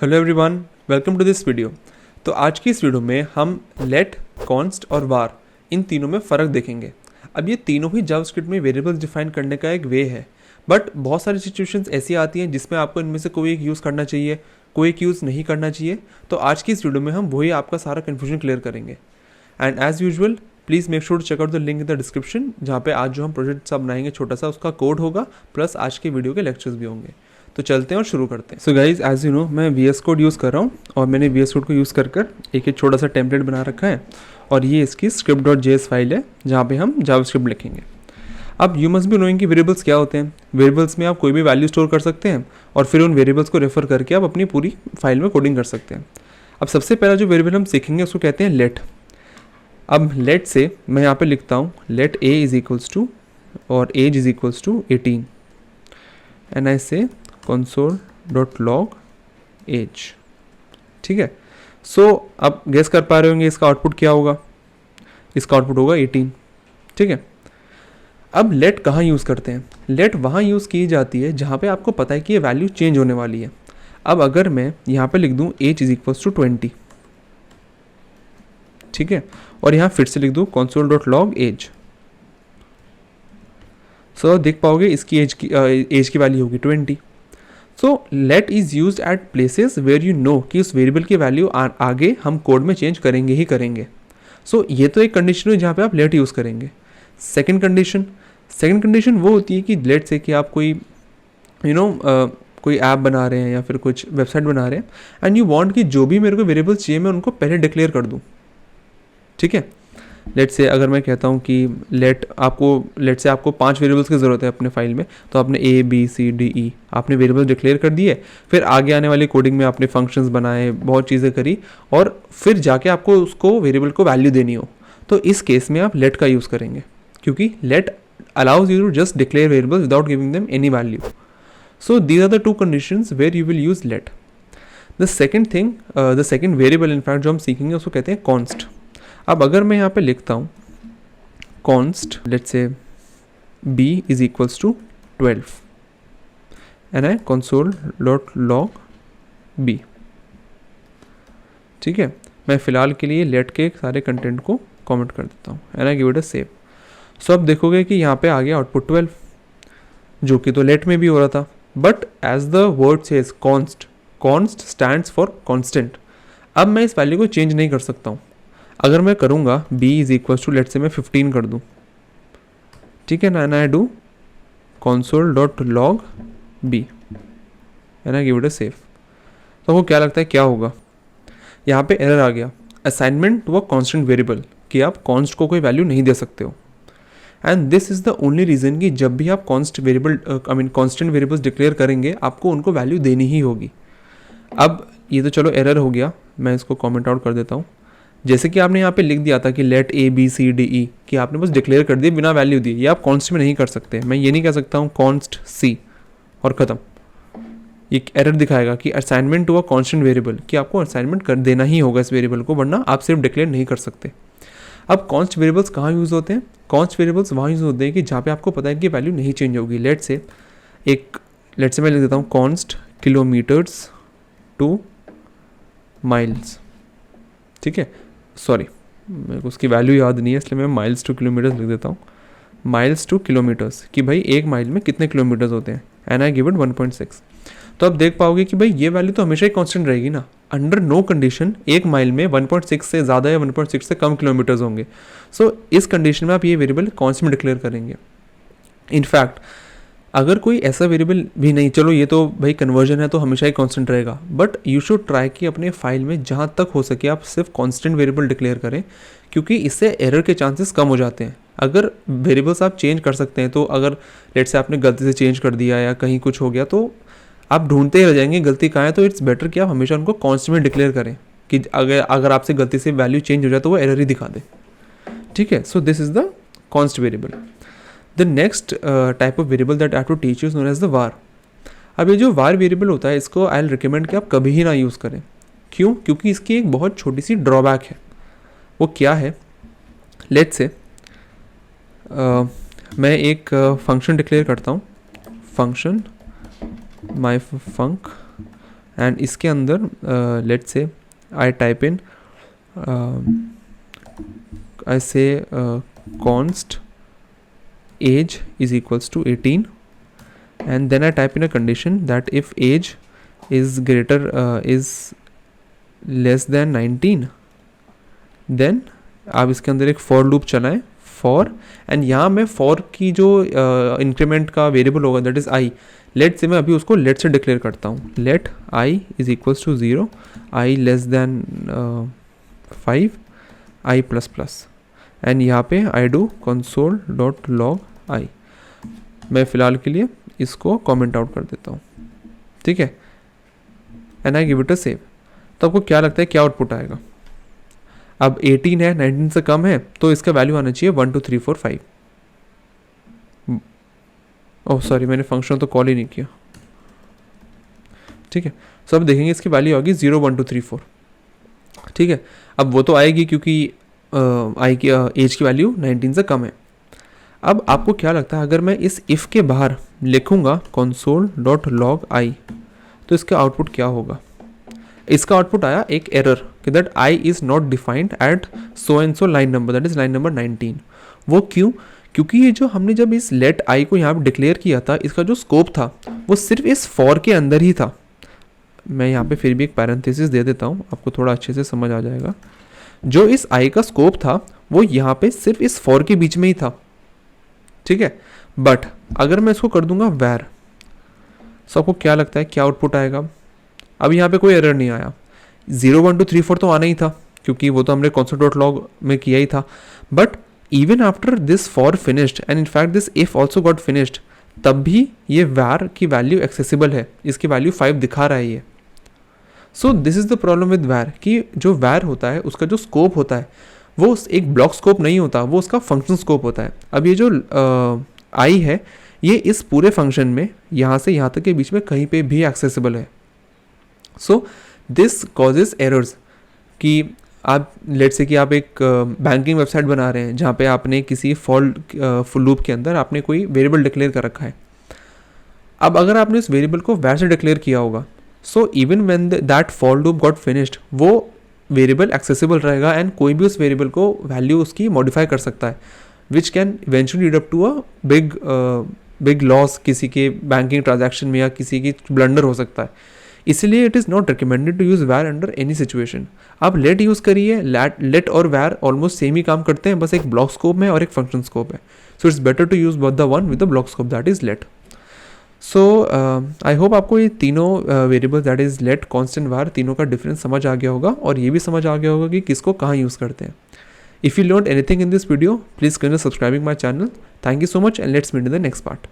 Hello everyone, welcome to this video. तो आज की इस वीडियो में हम लेट, कॉन्स्ट और वार इन तीनों में फ़र्क देखेंगे। अब ये तीनों ही जावास्क्रिप्ट में वेरिएबल्स डिफाइन करने का एक वे है, बट बहुत सारी सिचुएशंस ऐसी आती हैं जिसमें आपको इनमें से कोई एक यूज़ करना चाहिए, कोई एक यूज़ नहीं करना चाहिए। तो आज की इस वीडियो में हम वही आपका सारा कन्फ्यूजन क्लियर करेंगे। And as usual please make sure to check out the link in the description, जहाँ पे आज जो हम प्रोजेक्ट सब बनाएंगे छोटा सा उसका कोड होगा, प्लस आज के वीडियो के लेक्चर्स भी होंगे। तो चलते हैं और शुरू करते हैं। So guys, as you know मैं VS कोड यूज़ कर रहा हूँ और मैंने VS कोड को यूज़ कर एक छोटा सा टेम्पलेट बना रखा है और ये इसकी script.js फाइल है जहाँ पे हम जावास्क्रिप्ट लिखेंगे। अब यू मस्ट बी नोइंग कि वेरिएबल्स क्या होते हैं। वेरिएबल्स में आप कोई भी वैल्यू स्टोर कर सकते हैं और फिर उन वेरिएबल्स को रेफर करके आप अपनी पूरी फाइल में कोडिंग कर सकते हैं। अब सबसे पहला जो वेरिएबल हम सीखेंगे उसको कहते हैं लेट। अब लेट से मैं यहाँ पे लिखता हूँ let a is equals to और age is equals to 18 and I say console.log age। ठीक है। सो अब गेस कर पा रहे होंगे इसका आउटपुट क्या होगा। इसका आउटपुट होगा 18। ठीक है। अब लेट कहाँ यूज़ करते हैं? लेट वहाँ यूज़ की जाती है जहाँ पे आपको पता है कि ये वैल्यू चेंज होने वाली है। अब अगर मैं यहाँ पे लिख दूँ एज इज इक्वल्स टू 20, ठीक है, और यहाँ फिर से लिख दूँ console.log age, सो देख पाओगे इसकी एज की वैल्यू होगी 20। So let is use at places where you know कि उस वेरिएबल की वैल्यू आगे हम कोड में चेंज करेंगे ही करेंगे। सो ये तो एक कंडीशन है जहाँ पे आप लेट यूज़ करेंगे। सेकंड कंडीशन वो होती है कि लेट से कि आप कोई कोई ऐप बना रहे हैं या फिर कुछ वेबसाइट बना रहे हैं एंड यू वांट कि जो भी मेरे को वेरिएबल्स चाहिए मैं उनको पहले डिक्लेयर कर दूँ। ठीक है। लेट से अगर मैं कहता हूँ कि लेट से आपको 5 वेरिएबल्स की ज़रूरत है अपने फाइल में, तो आपने A B C D E आपने वेरिएबल्स डिक्लेयर कर दिए, फिर आगे आने वाली कोडिंग में आपने फंक्शंस बनाए, बहुत चीज़ें करी और फिर जाके आपको उसको वेरिएबल को वैल्यू देनी हो, तो इस केस में आप लेट का यूज़ करेंगे क्योंकि let allows you to just declare variables without giving them any value. So these are the two conditions where you will use let. The second variable in fact जो हम सीखेंगे उसको कहते हैं कॉन्स्ट। अब अगर मैं यहाँ पे लिखता हूँ const let's say b is equals to 12 and I console.log b। ठीक है। मैं फ़िलहाल के लिए लेट के सारे कंटेंट को कमेंट कर देता हूँ and I give it a save. So अब देखोगे कि यहाँ पे आ गया आउटपुट 12, जो कि तो लेट में भी हो रहा था, but as the word says const stands for constant. अब मैं इस वैल्यू को चेंज नहीं कर सकता हूँ। अगर मैं करूँगा b is equal to let say मैं 15 कर दूँ, ठीक है ना, and I do console.log b and I give it a save, तो वो क्या लगता है क्या होगा? यहाँ पे एरर आ गया, assignment to a constant variable, कि आप कॉन्स्ट को कोई वैल्यू नहीं दे सकते हो। And this is the only reason कि जब भी आप कांस्टेंट वेरिएबल्स डिक्लेयर करेंगे आपको उनको वैल्यू देनी ही होगी। अब ये तो चलो एरर हो गया, मैं इसको कॉमेंट आउट कर देता हूँ। जैसे कि आपने यहाँ पे लिख दिया था कि late A B C D E, कि आपने बस डिक्लेयर कर दिया बिना वैल्यू दिए, ये आप कॉन्स्ट में नहीं कर सकते। मैं ये नहीं कह सकता हूँ कॉन्स्ट C और ख़त्म, ये एरर दिखाएगा कि assignment to a constant variable, कि आपको असाइनमेंट कर देना ही होगा इस वेरिएबल को, वरना आप सिर्फ डिक्लेयर नहीं कर सकते। अब कॉन्स्ट वेरिएबल्स कहाँ यूज़ होते हैं? कॉन्स्ट वेरिएबल्स वहाँ यूज़ होते हैं कि जहाँ पे आपको पता है कि वैल्यू नहीं चेंज होगी। लेट से मैं लिख देता हूँ कॉन्स्ट किलोमीटर्स टू माइल्स। ठीक है, सॉरी मेरे को उसकी वैल्यू याद नहीं है इसलिए मैं माइल्स टू किलोमीटर्स लिख देता हूँ। माइल्स टू किलोमीटर्स, कि भाई एक माइल में कितने किलोमीटर्स होते हैं, एंड आई गिव इट 1.6। तो अब देख पाओगे कि भाई ये वैल्यू तो हमेशा ही कांस्टेंट रहेगी ना। अंडर नो कंडीशन एक माइल में 1.6 से ज़्यादा या 1.6 से कम किलोमीटर्स होंगे। सो इस कंडीशन में आप ये वेरिएबल कांस्टेंट में डिक्लेयर करेंगे। इनफैक्ट अगर कोई ऐसा वेरिएबल भी नहीं, चलो ये तो भाई कन्वर्जन है तो हमेशा ही कांस्टेंट रहेगा, बट यू शुड ट्राई कि अपने फाइल में जहाँ तक हो सके आप सिर्फ कांस्टेंट वेरिएबल डिक्लेयर करें, क्योंकि इससे एरर के चांसेस कम हो जाते हैं। अगर वेरिएबल्स आप चेंज कर सकते हैं, तो अगर लेट से आपने गलती से चेंज कर दिया या कहीं कुछ हो गया तो आप ढूंढते ही रह जाएंगे गलती कहाँ है। तो इट्स बेटर कि आप हमेशा उनको कांस्टेंट में डिक्लेयर करें कि अगर आपसे गलती से वैल्यू चेंज हो जाए तो वो एरर ही दिखा दे। ठीक है। So this is the const variable. The next type of variable that I have to teach you is known as the var. अब ये जो वार वेरिएबल होता है इसको आई विल रिकमेंड कि आप कभी ही ना यूज़ करें। क्यों? क्योंकि इसकी एक बहुत छोटी सी ड्रॉबैक है। वो क्या है? लेट से मैं एक फंक्शन डिक्लेयर करता हूँ, फंक्शन माई फंक एंड इसके अंदर let's say I type in I say const age is equals to 18, and then I type in a condition that if age is less than 19, then आप इसके अंदर एक for loop चलाएं for, and यहाँ मैं for की जो increment का वेरिएबल होगा that is i, late say मैं अभी उसको लेट से डिक्लेयर करता हूँ, let i is equals to 0, i less than 5, i plus plus, and यहाँ पे आई डू console.log i। मैं फ़िलहाल के लिए इसको कमेंट आउट कर देता हूँ, ठीक है, and I give it a save. तो आपको क्या लगता है क्या आउटपुट आएगा? अब 18 है, 19 से कम है, तो इसका वैल्यू आना चाहिए 1 2 3 4 5। ओह सॉरी, मैंने फंक्शन तो कॉल ही नहीं किया, ठीक है। सो अब देखेंगे इसकी वैल्यू होगी 0 1 2 3 4, ठीक है। अब वो तो आएगी क्योंकि आई की एज की वैल्यू 19 से कम है। अब आपको क्या लगता है अगर मैं इस इफ़ के बाहर लिखूंगा console.log i, तो इसका आउटपुट क्या होगा? इसका आउटपुट आया एक एरर कि that i is not defined at so and so line number, that is line number 19। वो क्यों? क्योंकि ये जो हमने जब इस लेट i को यहाँ पर डिक्लेयर किया था, इसका जो स्कोप था वो सिर्फ इस फॉर के अंदर ही था। मैं यहाँ पे फिर भी एक पैरेंथेसिस दे देता हूँ, आपको थोड़ा अच्छे से समझ आ जाएगा। जो इस i का स्कोप था वो यहाँ पे सिर्फ इस फॉर के बीच में ही था, ठीक है। बट अगर मैं इसको कर दूंगा वैर, सो आपको क्या लगता है क्या आउटपुट आएगा? अब यहाँ पे कोई एरर नहीं आया, 0 1 2 3 4 तो आना ही था क्योंकि वो तो हमने console.log में किया ही था। But even after this for finished and in fact this if also got finished, तब भी ये वैर की वैल्यू एक्सेसिबल है, इसकी वैल्यू 5 दिखा रहा है ये। सो this is the problem with वैर कि जो वैर होता है उसका जो स्कोप होता है वो एक ब्लॉक स्कोप नहीं होता, वो उसका फंक्शन स्कोप होता है। अब ये जो आई है ये इस पूरे फंक्शन में यहाँ से यहाँ तक के बीच में कहीं पे भी एक्सेसिबल है। सो दिस कॉजेज एरर्स कि आप लेट्स से कि आप एक बैंकिंग वेबसाइट बना रहे हैं जहाँ पे आपने किसी फॉर लूप के अंदर आपने कोई वेरिएबल डिक्लेयर कर रखा है। अब अगर आपने उस वेरिएबल को वैर से डिक्लेयर किया होगा, so even when that for loop got finished, वो वेरिएबल एक्सेसिबल रहेगा एंड कोई भी उस वेरिएबल को वैल्यू उसकी मॉडिफाई कर सकता है, which can eventually lead up to a big loss, किसी के बैंकिंग ट्रांजैक्शन में या किसी की ब्लंडर हो सकता है। इसलिए it is not recommended to use var under any situation. आप लेट यूज़ करिए, लेट और वैर ऑलमोस्ट सेम ही काम करते हैं, बस एक ब्लॉक स्कोप में और एक फंक्शन स्कोप है। So it's better to use both the one with the block scope that is let. So I hope आपको ये तीनों variable that is let, constant, var, तीनों का डिफरेंस समझ आ गया होगा और ये भी समझ आ गया होगा कि किसको कहाँ यूज़ करते हैं। If you learn anything in this video, please consider subscribing my channel. Thank you so much and let's meet in the next part.